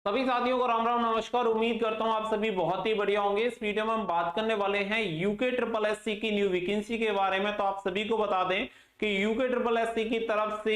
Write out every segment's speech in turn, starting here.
सभी साथियों को राम राम नमस्कार। उम्मीद करता हूं आप सभी बहुत ही बढ़िया होंगे। इस वीडियो में हम बात करने वाले हैं यूके ट्रिपल एससी की न्यू वैकेंसी के बारे में। तो आप सभी को बता दें कि यूके ट्रिपल एससी की तरफ से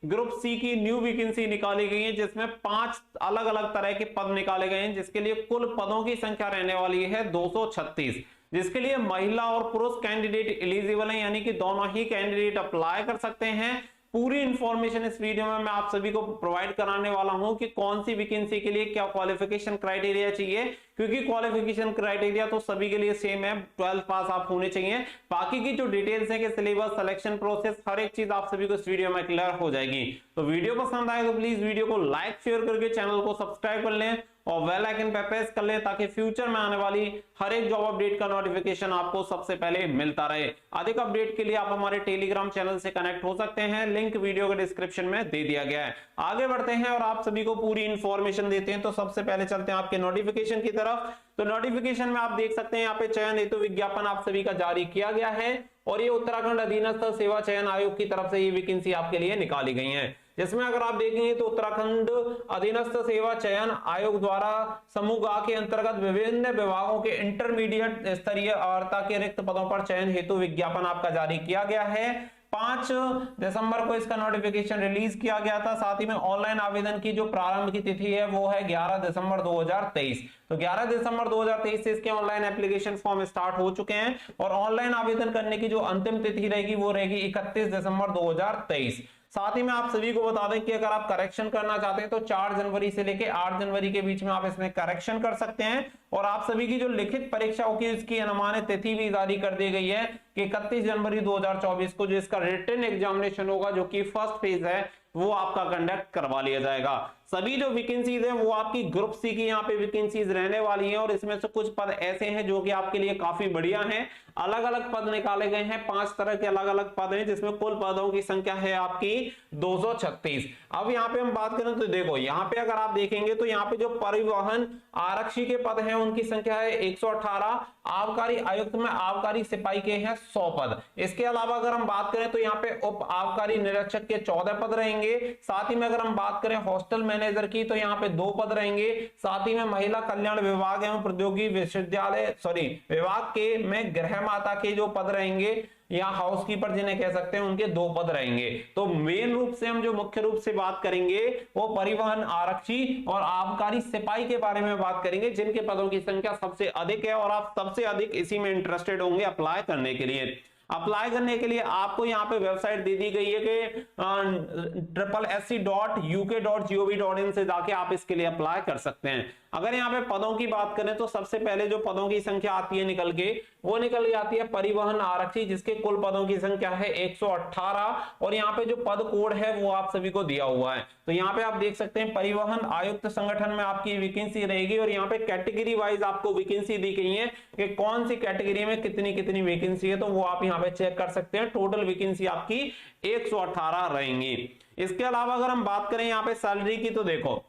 ग्रुप सी की न्यू वैकेंसी निकाली गई है, जिसमें 5 अलग अलग तरह के पद निकाले गए हैं, जिसके लिए कुल पदों की संख्या रहने वाली है 236, जिसके लिए महिला और पुरुष कैंडिडेट एलिजिबल हैं, यानी कि दोनों ही कैंडिडेट अप्लाई कर सकते हैं। पूरी इंफॉर्मेशन इस वीडियो में मैं आप सभी को प्रोवाइड कराने वाला हूं कि कौन सी वैकेंसी के लिए क्या क्वालिफिकेशन क्राइटेरिया चाहिए, क्योंकि क्वालिफिकेशन क्राइटेरिया तो सभी के लिए सेम है, 12th पास आप होने चाहिए। बाकी की जो डिटेल्स है कि सिलेबस, सिलेक्शन प्रोसेस, हर एक चीज आप सभी को इस वीडियो में क्लियर हो जाएगी। तो वीडियो पसंद आए तो प्लीज वीडियो को लाइक शेयर करके चैनल को सब्सक्राइब कर लें और बेल आइकन पे प्रेस कर लें, ताकि फ्यूचर में आने वाली हर एक जॉब अपडेट का नोटिफिकेशन आपको सबसे पहले मिलता रहे। अधिक अपडेट के लिए आप हमारे टेलीग्राम चैनल से कनेक्ट हो सकते हैं, लिंक वीडियो के डिस्क्रिप्शन में दे दिया गया है। आगे बढ़ते हैं और आप सभी को पूरी इंफॉर्मेशन देते हैं। तो सबसे पहले चलते हैं आपके नोटिफिकेशन की तरफ। तो नोटिफिकेशन में आप देख सकते हैं यहाँ पे चयन हेतु विज्ञापन आप सभी का जारी किया गया है और ये उत्तराखंड अधीनस्थ सेवा चयन आयोग की तरफ से ये वैकेंसी आपके लिए निकाली गई है, जिसमें अगर आप देखेंगे तो उत्तराखंड अधीनस्थ सेवा चयन आयोग द्वारा समूह ग के अंतर्गत विभिन्न विभागों के इंटरमीडिएट स्तरीय अर्हता के रिक्त पदों पर चयन हेतु विज्ञापन आपका जारी किया गया है। 5 दिसंबर को इसका नोटिफिकेशन रिलीज किया गया था। साथ ही में ऑनलाइन आवेदन की जो प्रारंभ की तिथि है वो है 11 दिसंबर 2023। तो 11 दिसंबर 2023 से इसके ऑनलाइन एप्लीकेशन फॉर्म स्टार्ट हो चुके हैं और ऑनलाइन आवेदन करने की जो अंतिम तिथि रहेगी वो रहेगी 31 दिसंबर 2023। साथ ही में आप सभी को बता दें कि अगर आप करेक्शन करना चाहते हैं तो 4 जनवरी से लेकर 8 जनवरी के बीच में आप इसमें करेक्शन कर सकते हैं। और आप सभी की जो लिखित परीक्षा होगी उसकी अनुमानित तिथि भी जारी कर दी गई है कि 31 जनवरी 2024 को जो इसका रिटन एग्जामिनेशन होगा, जो कि फर्स्ट फेज है, वो आपका कंडक्ट करवा लिया जाएगा। सभी जो वैकेंसीज हैं वो आपकी ग्रुप सी की यहाँ पे वैकेंसीज रहने वाली हैं और इसमें से कुछ पद ऐसे हैं जो कि आपके लिए काफी बढ़िया हैं। अलग अलग पद निकाले गए हैं, 5 तरह के अलग अलग पद हैं, जिसमें कुल पदों की संख्या है आपकी 236। अब यहाँ पे हम बात करें तो देखो यहाँ पे अगर आप देखेंगे तो यहाँ पे जो परिवहन आरक्षी के पद हैं उनकी संख्या है 118। आबकारी आयुक्त में आबकारी सिपाही के हैं 100 पद। इसके अलावा अगर हम बात करें तो यहाँ पे उप आबकारी निरीक्षक के 14 पद रहेंगे। साथ ही में अगर हम बात करें हॉस्टल मैनेजर की तो यहाँ पे 2 पद रहेंगे। साथ ही में महिला कल्याण विभाग एवं प्रौद्योगिकी विश्वविद्यालय विभाग के में गृह माता के जो पद रहेंगे या हाउसकीपर जिन्हें कह सकते हैं, उनके 2 पद रहेंगे। तो मेन रूप से हम जो मुख्य रूप से बात करेंगे वो परिवहन आरक्षी और आबकारी सिपाही के बारे में बात करेंगे, जिनके पदों की संख्या सबसे अधिक है और आप सबसे अधिक इसी में इंटरेस्टेड होंगे अप्लाई करने के लिए। अप्लाई करने के लिए आपको यहाँ पे वेबसाइट दे दी गई है कि SSC.uk.gov.in से जाके आप इसके लिए अप्लाई कर सकते हैं। अगर यहाँ पे पदों की बात करें तो सबसे पहले जो पदों की संख्या आती है निकल के आती है परिवहन आरक्षी, जिसके कुल पदों की संख्या है 118 और यहाँ पे जो पद कोड है वो आप सभी को दिया हुआ है। तो यहाँ पे आप देख सकते हैं परिवहन आयुक्त संगठन में आपकी वैकेंसी रहेगी और यहाँ पे कैटेगरी वाइज आपको वैकेंसी दी गई है कि कौन सी कैटेगरी में कितनी कितनी वैकेंसी है, तो वो आप यहाँ पे चेक कर सकते हैं। टोटल वैकेंसी आपकी 118 रहेंगी। इसके अलावा अगर हम बात करें यहाँ पे सैलरी की तो देखो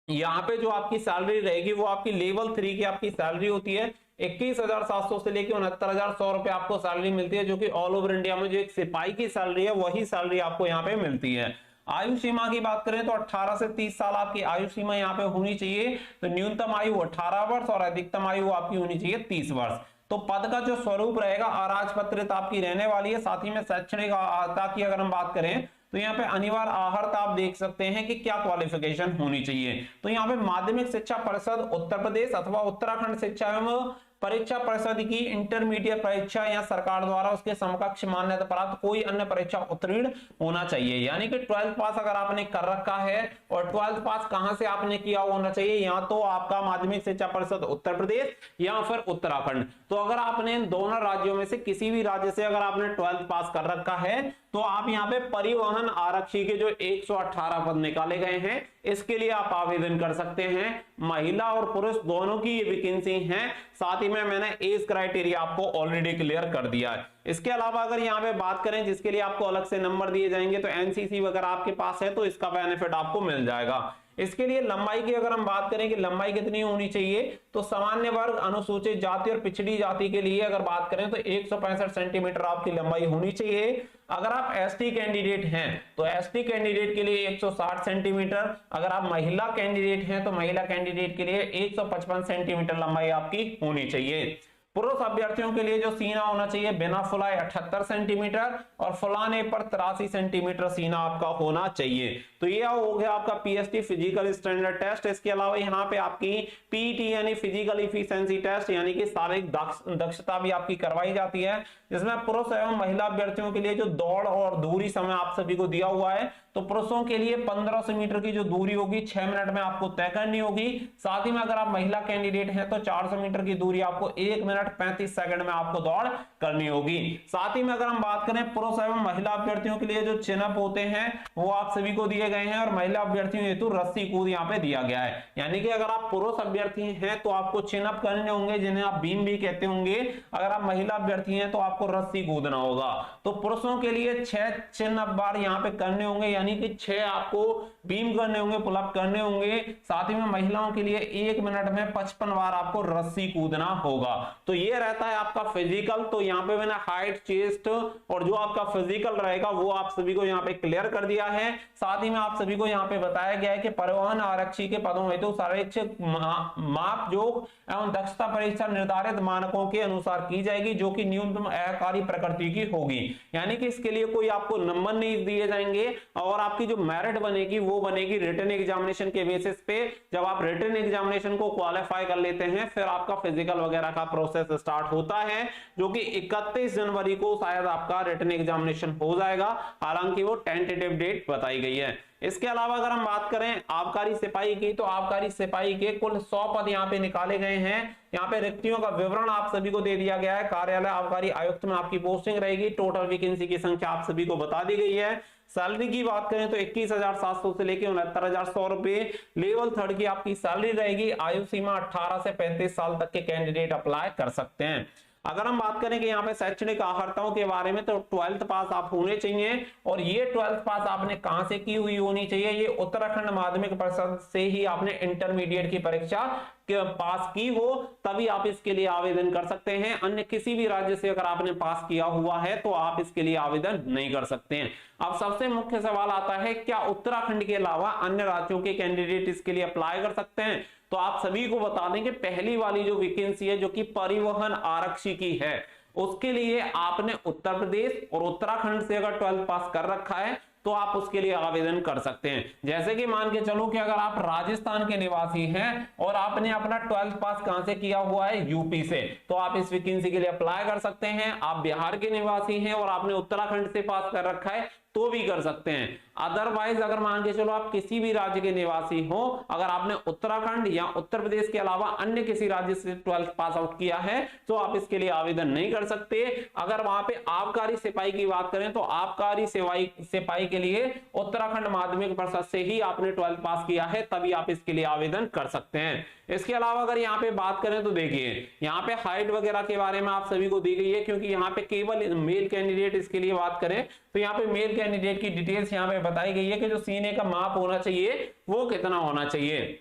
यहाँ पे जो आपकी सैलरी रहेगी वो आपकी लेवल 3 की आपकी सैलरी होती है। 21,700 से लेकर 69,100 रुपए आपको सैलरी मिलती है, जो कि ऑल ओवर इंडिया में जो एक सिपाही की सैलरी है वही सैलरी आपको यहाँ पे मिलती है। आयु सीमा की बात करें तो 18 से 30 साल आपकी आयु सीमा यहाँ पे होनी चाहिए। तो न्यूनतम आयु 18 वर्ष और अधिकतम आयु आपकी होनी चाहिए 30 वर्ष। तो पद का जो स्वरूप रहेगा अराजपत्रित आपकी रहने वाली है। साथ ही में शैक्षणिक अर्हता की अगर हम बात करें तो यहाँ पे अनिवार्य अर्हता आप देख सकते हैं कि क्या क्वालिफिकेशन होनी चाहिए। तो यहाँ पे माध्यमिक शिक्षा परिषद उत्तर प्रदेश अथवा उत्तराखंड शिक्षा एवं परीक्षा परिषद की इंटरमीडिएट परीक्षा या सरकार द्वारा उसके समकक्ष मान्यता प्राप्त कोई अन्य परीक्षा उत्तीर्ण होना चाहिए। यानी कि 12th पास अगर आपने कर रखा है और 12th पास कहां से आपने किया होना चाहिए, या तो आपका माध्यमिक शिक्षा परिषद उत्तर प्रदेश या फिर उत्तराखंड। तो अगर आपने दोनों राज्यों में से किसी भी राज्य से अगर आपने 12th पास कर रखा है तो आप यहाँ पे परिवहन आरक्षी के जो 118 पद निकाले गए हैं इसके लिए आप आवेदन कर सकते हैं। महिला और पुरुष दोनों की ये वैकेंसी हैं। साथ ही में मैंने एज क्राइटेरिया आपको ऑलरेडी क्लियर कर दिया है। इसके अलावा अगर यहाँ पे बात करें जिसके लिए आपको अलग से नंबर दिए जाएंगे तो एनसीसी वगैरह आपके पास है तो इसका बेनिफिट आपको मिल जाएगा। इसके लिए लंबाई की अगर हम बात करें कि लंबाई कितनी होनी चाहिए, तो सामान्य वर्ग, अनुसूचित जाति और पिछड़ी जाति के लिए अगर बात करें तो 165 सेंटीमीटर आपकी लंबाई होनी चाहिए। अगर आप एसटी कैंडिडेट हैं तो एसटी कैंडिडेट के लिए 160 सेंटीमीटर, अगर आप महिला कैंडिडेट हैं तो महिला कैंडिडेट के लिए 155 सेंटीमीटर लंबाई आपकी होनी चाहिए। पुरुष अभ्यर्थियों के लिए जो सीना होना चाहिए बिना फुलाए 78 सेंटीमीटर और फुलाने पर 83 सेंटीमीटर सीना आपका होना चाहिए। तो ये हो गया आपका पीएसटी फिजिकल स्टैंडर्ड टेस्ट। इसके अलावा यहाँ पे आपकी पीईटी यानी फिजिकल इफिशिएंसी टेस्ट यानी कि शारीरिक दक्षता भी आपकी करवाई जाती है, जिसमें पुरुष एवं महिला अभ्यर्थियों के लिए जो दौड़ और दूरी समय आप सभी को दिया हुआ है। तो पुरुषों के लिए 1500 मीटर की जो दूरी होगी 6 मिनट में आपको तय करनी होगी। साथ ही में अगर आप महिला कैंडिडेट हैं तो 400 मीटर की दूरी आपको 1 मिनट 35 सेकंड में आपको दौड़ करनी होगी। साथ ही में अगर हम बात करें पुरुष एवं महिला अभ्यर्थियों के लिए जो चिन अप होते हैं वो आप सभी को दिए गए हैं और महिला अभ्यर्थियों हेतु रस्सी कूद यहाँ पे दिया गया है। यानी कि अगर आप पुरुष अभ्यर्थी हैं तो आपको चिन अप करने होंगे जिन्हें आप बीम भी कहते होंगे, अगर आप महिला अभ्यर्थी हैं तो आपको रस्सी कूदना होगा। तो पुरुषों के लिए 6 चिन अप बार यहाँ पे करने होंगे, यानी कि 6 आपको बीम करने होंगे, पुलअप करने होंगे। साथ ही में महिलाओं के लिए 1 मिनट में 55 बार आपको रस्सी कूदना होगा। तो ये रहता है आपका फिजिकल। तो यहाँ पे मैंने हाइट, चेस्ट और जो आपका फिजिकल रहेगा वो आप सभी को यहाँ पे क्लियर कर दिया है। साथ ही में आप सभी को यहाँ पे बताया गया है कि परिवहन आरक्षी के पदों हेतु शारीरिक माप जोख एवं दक्षता परीक्षा निर्धारित मानकों के अनुसार की जाएगी, जो कि न्यूनतम अकार्य प्रकृति की होगी। यानी कि इसके लिए कोई आपको नंबर नहीं दिए जाएंगे और आपकी जो मेरिट बनेगी वो बनेगी रिटन एग्जामिनेशन के बेसिस पे। जब आप रिटन एग्जामिनेशन को क्वालिफाई कर लेते हैं फिर आपका फिजिकल वगैरह का प्रोसेस स्टार्ट होता है, जो कि 31 जनवरी को शायद आपका रिटन एग्जामिनेशन हो जाएगा। हालांकि वो टेंटेटिव डेट बताई गई है। इसके अलावा अगर हम बात करें आबकारी सिपाही की, तो आबकारी सिपाही के कुल 100 पद यहाँ पे निकाले गए हैं। यहाँ पे रिक्तियों का विवरण आप सभी को दे दिया गया है। कार्यालय आबकारी आयुक्त में आपकी पोस्टिंग रहेगी। टोटल वैकेंसी की संख्या आप सभी को बता दी गई है। सैलरी की बात करें तो 21,700 से लेकर 69,100 रुपए लेवल 3 की आपकी सैलरी रहेगी। आयु सीमा 18 से 35 साल तक के कैंडिडेट अप्लाई कर सकते हैं। अगर हम बात करें कि यहाँ पे शैक्षणिक अर्हताओं के बारे में, तो 12th पास आप होने चाहिए और ये 12th पास आपने कहां से की हुई होनी चाहिए, ये उत्तराखंड माध्यमिक परिषद से ही आपने इंटरमीडिएट की परीक्षा पास की हो तभी आप इसके लिए आवेदन कर सकते हैं। अन्य किसी भी राज्य से अगर आपने पास किया हुआ है तो आप इसके लिए आवेदन नहीं कर सकते हैं। अब सबसे मुख्य सवाल आता है, क्या उत्तराखंड के अलावा अन्य राज्यों के कैंडिडेट इसके लिए अप्लाई कर सकते हैं? तो आप सभी को बता दें कि पहली वाली जो वैकेंसी है जो कि परिवहन आरक्षी की है, उसके लिए आपने उत्तर प्रदेश और उत्तराखंड से अगर 12th पास कर रखा है तो आप उसके लिए आवेदन कर सकते हैं। जैसे कि मान के चलो कि अगर आप राजस्थान के निवासी हैं और आपने अपना 12th पास कहां से किया हुआ है, यूपी से, तो आप इस वैकेंसी के लिए अप्लाई कर सकते हैं। आप बिहार के निवासी हैं और आपने उत्तराखंड से पास कर रखा है तो भी कर सकते हैं। अदरवाइज अगर मान के चलो आप किसी भी राज्य के निवासी हो, अगर आपने उत्तराखंड या उत्तर प्रदेश के अलावा अन्य किसी राज्य से 12th पास आउट किया है तो आप इसके लिए आवेदन नहीं कर सकते। अगर वहां पे आबकारी सिपाही की बात करें तो आबकारी सिपाही के लिए उत्तराखंड माध्यमिक परिषद से ही आपने 12th पास किया है तभी आप इसके लिए आवेदन कर सकते हैं। इसके अलावा अगर यहाँ पे बात करें तो देखिए यहाँ पे हाइट वगैरह के बारे में आप सभी को दी गई है, क्योंकि यहाँ पे केवल मेल कैंडिडेट इसके लिए बात करें तो यहाँ पे मेल कैंडिडेट की डिटेल्स यहाँ पे बताई गई है कि जो सीने का माप होना चाहिए वो कितना होना चाहिए।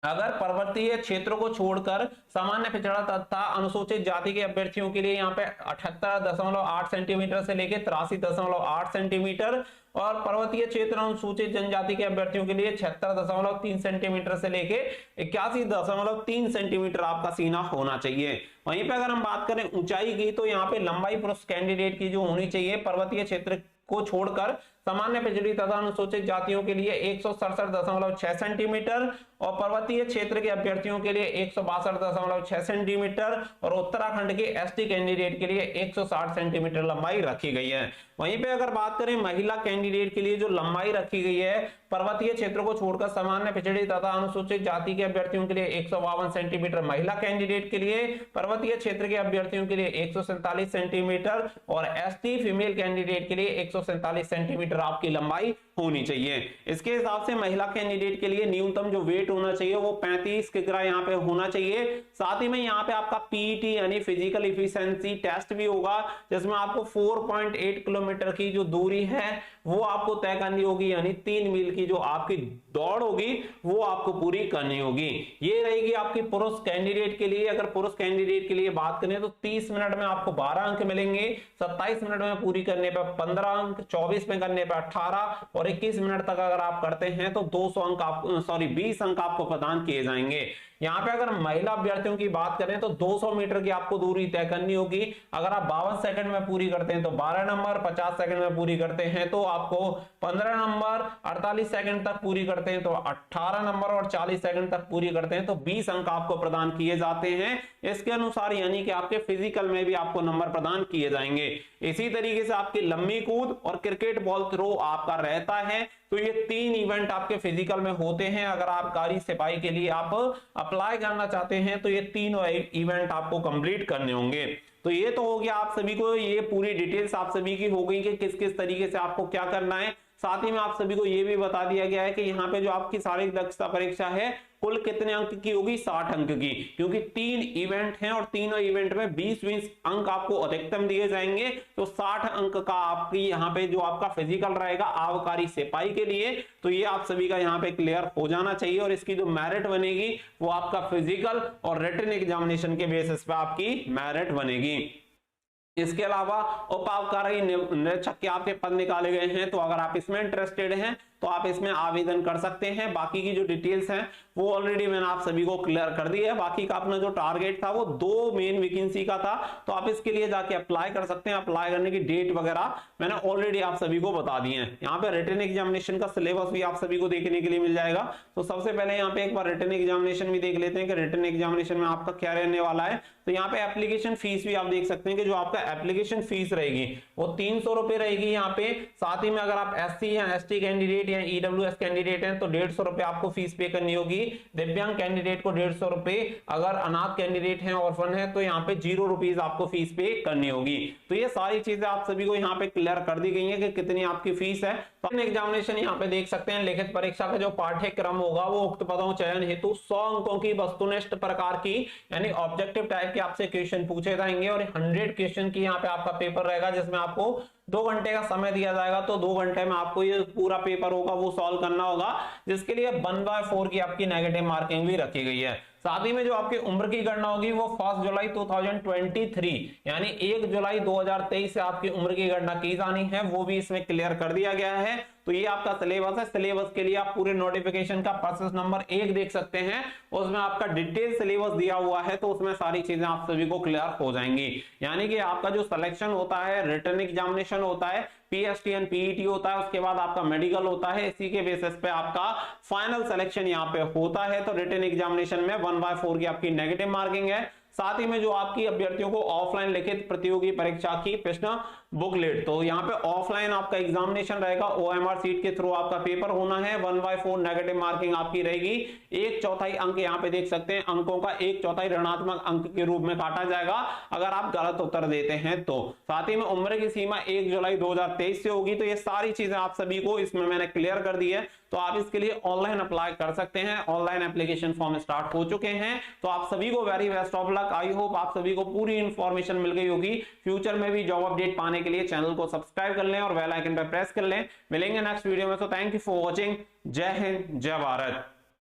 अगर पर्वतीय क्षेत्रों को छोड़कर सामान्य पिछड़ा तथा अनुसूचित जाति के अभ्यर्थियों के लिए यहाँ पे 78.8 सेंटीमीटर से लेकर 83.8 सेंटीमीटर और पर्वतीय क्षेत्र अनुसूचित जनजाति के अभ्यर्थियों के लिए 76.3 सेंटीमीटर से लेके 81.3 सेंटीमीटर आपका सीना होना चाहिए। वहीं पे अगर हम बात करें ऊंचाई की, तो यहाँ पे लंबाई पुरुष कैंडिडेट की जो होनी चाहिए पर्वतीय क्षेत्र को छोड़कर सामान्य पिछड़ी तथा अनुसूचित जातियों के लिए 167.6 सेंटीमीटर और पर्वतीय क्षेत्र के अभ्यर्थियों के लिए 162.6 सेंटीमीटर और उत्तराखंड के एसटी कैंडिडेट के लिए 160 सेंटीमीटर लंबाई रखी गई है। वहीं पे अगर बात करें महिला कैंडिडेट के लिए जो लंबाई रखी गई है पर्वतीय क्षेत्र को छोड़कर सामान्य पिछड़ी तथा अनुसूचित जाति के अभ्यर्थियों के लिए 152 सेंटीमीटर महिला कैंडिडेट के लिए, पर्वतीय क्षेत्र के अभ्यर्थियों के लिए 147 सेंटीमीटर और एसटी फीमेल कैंडिडेट के लिए 147 सेंटीमीटर मीटर आपकी लंबाई होनी चाहिए। इसके हिसाब से महिला कैंडिडेट के लिए न्यूनतम जो वेट होना चाहिए वो 35 किग्रा यहाँ पे होना चाहिए। साथ ही में यहाँ पे आपका पीईटी यानी फिजिकल इफिशिएंसी टेस्ट भी होगा, जिसमें आपको 4.8 किलोमीटर की जो दूरी है वो आपको तय करनी होगी, यानी 3 मील की जो आपकी दौड़ होगी वो आपको पूरी करनी होगी। ये रहेगी आपकी पुरुष कैंडिडेट के लिए। अगर पुरुष कैंडिडेट के लिए बात करें तो 30 मिनट में आपको 12 अंक मिलेंगे, 27 मिनट में पूरी करने पर 15 अंक, 24 में करने पर 18 और 21 मिनट तक अगर आप करते हैं तो 200 अंक आप 20 अंक आपको प्रदान किए जाएंगे। यहाँ पे अगर महिला अभ्यर्थियों की बात करें तो 200 मीटर की आपको दूरी तय करनी होगी। अगर आप 52 सेकंड में पूरी करते हैं तो 12 नंबर, 50 सेकंड में पूरी करते हैं तो आपको 15 नंबर, 48 सेकंड तक पूरी करते हैं तो 18 नंबर और 40 सेकंड तक पूरी करते हैं तो 20 अंक आपको प्रदान किए जाते हैं। इसके अनुसार यानी कि आपके फिजिकल में भी आपको नंबर प्रदान किए जाएंगे। इसी तरीके से आपकी लंबी कूद और क्रिकेट बॉल थ्रो आपका रहता है। तो ये 3 इवेंट आपके फिजिकल में होते हैं। अगर आप कारी सिपाही के लिए आप अप्लाई करना चाहते हैं तो ये तीनों इवेंट आपको कंप्लीट करने होंगे। तो ये तो हो गया आप सभी को, ये पूरी डिटेल्स आप सभी की हो गई कि किस किस तरीके से आपको क्या करना है। साथ ही में आप सभी को ये भी बता दिया गया है कि यहाँ पे जो आपकी शारीरिक दक्षता परीक्षा है कुल कितने अंक की होगी, 60 अंक की, क्योंकि 3 इवेंट हैं और तीनों इवेंट में 20-20 अंक आपको अधिकतम दिए जाएंगे। तो 60 अंक का आपकी यहाँ पे जो आपका फिजिकल रहेगा आबकारी सिपाही के लिए, तो ये आप सभी का यहाँ पे क्लियर हो जाना चाहिए। और इसकी जो मेरिट बनेगी वो आपका फिजिकल और रिटन एग्जामिनेशन के बेसिस पे आपकी मेरिट बनेगी। इसके अलावा उपावकारी निरीक्षक के आपके पद निकाले गए हैं, तो अगर आप इसमें इंटरेस्टेड हैं तो आप इसमें आवेदन कर सकते हैं। बाकी की जो डिटेल्स हैं वो ऑलरेडी मैंने आप सभी को क्लियर कर दी है। बाकी का अपना जो टारगेट था वो 2 मेन वैकेंसी का था, तो आप इसके लिए जाके अप्लाई कर सकते हैं। अप्लाई करने की डेट वगैरह मैंने ऑलरेडी आप सभी को बता दी है। यहाँ पे रिटन एग्जामिनेशन का सिलेबस भी आप सभी को देखने के लिए मिल जाएगा। तो सबसे पहले यहाँ पे एक बार रिटन एग्जामिनेशन भी देख लेते हैं कि रिटन एग्जामिनेशन में आपका क्या रहने वाला है। तो यहाँ पे एप्लीकेशन फीस भी आप देख सकते हैं कि जो आपका एप्लीकेशन फीस रहेगी वो 300 रुपए रहेगी यहाँ पे। साथ ही में अगर आप SC या ST कैंडिडेट या EWS कैंडिडेट हैं तो 150 रुपए आपको फीस पे करनी होगी। दिव्यांग कैंडिडेट को 150 रुपए, अगर अनाथ कैंडिडेट हैं, ऑर्फन है, तो यहाँ पे 0 रुपीज आपको फीस पे करनी होगी। तो ये सारी चीजें आप सभी को यहाँ पे क्लियर कर दी गई है कि कितनी आपकी फीस है। तो एग्जामिनेशन यहाँ पे देख सकते हैं लिखित परीक्षा का जो पाठ्यक्रम होगा वो उक्त पदों चयन हेतु 100 अंकों की वस्तुनिष्ठ प्रकार की यानी ऑब्जेक्टिव टाइप के आपसे क्वेश्चन पूछे जाएंगे और 100 क्वेश्चन की यहाँ पे आपका पेपर रहेगा, जिसमें आपको 2 घंटे का समय दिया जाएगा। तो 2 घंटे में आपको ये पूरा पेपर होगा वो सॉल्व करना होगा, जिसके लिए 1/4 की आपकी नेगेटिव मार्किंग भी रखी गई है। साथ ही में जो आपकी उम्र की गणना होगी वो 1 जुलाई 2023 यानी 1 जुलाई 2023 से आपकी उम्र की गणना की जानी है, वो भी इसमें क्लियर कर दिया गया है। तो ये आपका सिलेबस है। सिलेबस के लिए आप पूरे नोटिफिकेशन का प्रोसेस नंबर 1 देख सकते हैं, उसमें आपका डिटेल सिलेबस दिया हुआ है, तो उसमें सारी चीजें आप सभी को क्लियर हो जाएंगी। यानी कि आपका जो सिलेक्शन होता है, रिटन एग्जामिनेशन होता है, PSTN PET होता है, उसके बाद आपका मेडिकल होता है, इसी के बेसिस पे आपका फाइनल सिलेक्शन यहाँ पे होता है। तो रिटन एग्जामिनेशन में 1/4 की आपकी नेगेटिव मार्किंग है। साथ ही में जो आपकी अभ्यर्थियों को ऑफलाइन लिखित प्रतियोगी परीक्षा की प्रश्न बुकलेट, तो यहाँ पे ऑफलाइन आपका एग्जामिनेशन रहेगा, OMR सीट के थ्रू आपका पेपर होना है। 1/4 नेगेटिव मार्किंग आपकी रहेगी। 1/4 अंक यहाँ पे देख सकते हैं, अंकों का 1/4 ऋणात्मक अंक के रूप में काटा जाएगा अगर आप गलत उत्तर देते हैं तो। साथ ही में उम्र की सीमा 1 जुलाई 2023 से होगी। तो ये सारी चीजें आप सभी को इसमें मैंने क्लियर कर दी है। तो आप इसके लिए ऑनलाइन अप्लाई कर सकते हैं। ऑनलाइन एप्लीकेशन फॉर्म स्टार्ट हो चुके हैं। तो आप सभी को very best of luck. I hope आप सभी को पूरी इंफॉर्मेशन मिल गई होगी। फ्यूचर में भी जॉब अपडेट पाने के लिए चैनल को सब्सक्राइब कर लें और बेल आइकन पर प्रेस कर लें। मिलेंगे नेक्स्ट वीडियो में। तो थैंक यू फॉर वॉचिंग। जय हिंद, जय भारत।